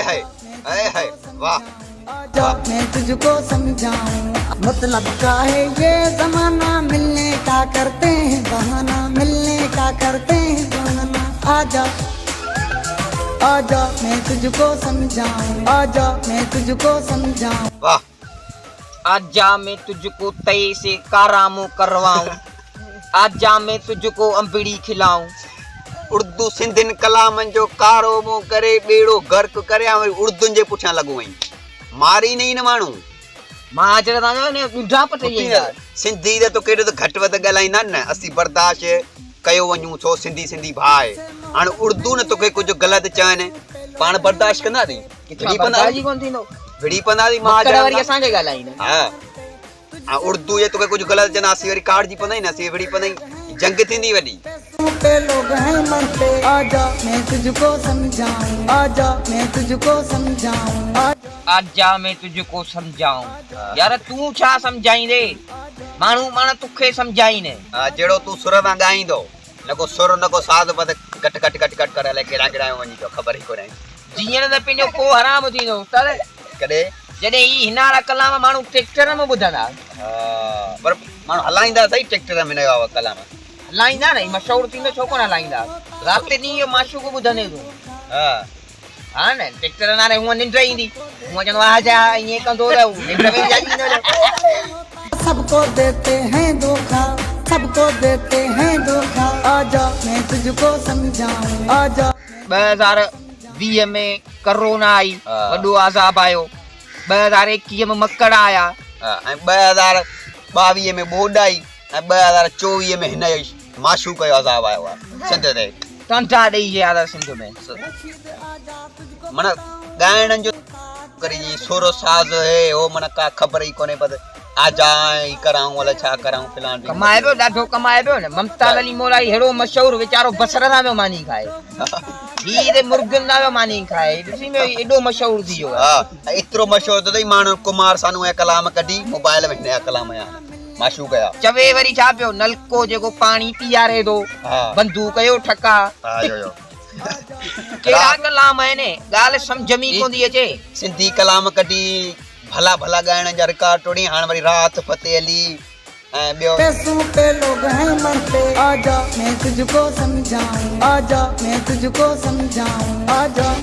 हाय हाय वाह। आजा मैं तुझको समझाऊं मतलब क्या है ये जमाना, मिलने का करते हैं बहाना, मिलने का करते हैं बहाना। आजा आजा मैं तुझको समझाऊं, आजा मैं तुझको समझाऊं। वाह। आजा मैं तुझको तय से कारामो करवाऊं, आजा मैं तुझको अंबड़ी खिलाऊं। उर्दू सिंधिन कलामन जो कारो मो करे बेड़ो गर्क करे उर्दुन जे पुठियां लगो वई मारी नहीं न माण्हू मां जरा तां ने ॿुढा पटई सिंधी त तो केॾो त घटि वधि ॻाल्हाईंदा न असीं बर्दाश्त कयो वञूं छो सिंधी सिंधी भाउ हाणे उर्दू न तोखे कुझु ग़लति चवनि पाण बर्दाश्त कंदासीं विड़ी पवंदासीं मां वरी असांखे ॻाल्हाईंदा। हा उर्दू जे तोखे कुझु ग़लति चवंदासीं वरी काट जी पवंदासीं न असीं विड़ी पवंदासीं जंग थींदी वॾी। पे लोग हैं मरते, आजा मैं तुझको समझाऊं, आजा मैं तुझको समझाऊं। आजा मैं तुझको समझाऊं यार तू छा समझाईंदे माण्हू माना तोखे समझाईने। जहिड़ो तूं सुर सां ॻाईंदो न को सुर न को साध पद कट कट कट कट करे अलाए केॾा केॾा वञी थो ख़बर ई कोन्हे। जीअं त पंहिंजो को हराम थींदो तर कॾहिं जॾहिं ई हिन वारा कलाम माण्हू ट्रैक्टर में ॿुधंदा पर माण्हू हलाईंदा सही ट्रैक्टर में न कलाम हलाईंदा न मशहूरु थींदो छो कोन हलाईंदा राति ॾींहुं इहो माशूक ॿुधंदे तूं। हा न ट्रैक्टर नाले हूअं निंड ईंदी हूअं चवंदो आहे जा ईअं कंदो रहो निंड में जाॻींदो। सबको देते हैं धोखा, सबको देते हैं धोखा, आजा मैं तुझको समझाऊं, आजा। 2020 में कोरोना आई वॾो अज़ाब आयो, 2021 में मकड़ आया ऐं 2022 में ॿोॾ आई ऐं 2024 में हिन माशूक जो अज़ाब आयो आहे सिंध ते टंटा ॾेई विया सिंध में। माना ॻाइण जो करी सुर साज़ है हो माना का ख़बर ई कोन्हे पत आजा ई कराऊं अलाए छा कराऊं फिलान कमाए पियो ॾाढो कमाए पियो न। ममता अली मोलाई हेड़ो मशहूरु वीचारो बसर सां पियो मानी खाए ही ते मुर्गन सां पियो मानी खाए ॾिसी में एॾो मशहूरु थी वियो। हा एतिरो मशहूरु त माण्हू कुमार सानू जा कलाम कढी मोबाइल में हिन जा कलाम या माशूक या चवे वरी छा पियो नलको जेको पाणी पीआरे थो बंदूक जो ठका केड़ा कलाम आहिनि ॻाल्हि सम्झ में कोन्ह अचे। सिंधी कलाम कढी भला भला ॻाइण जा रिकॉर्ड टोड़ी हाणे वरी राहत फतेह अली ऐं ॿियो पैसों पे लोग हैं मरते, आजा मैं तुझको समझाऊं, आजा मैं तुझको समझाऊं, आजा।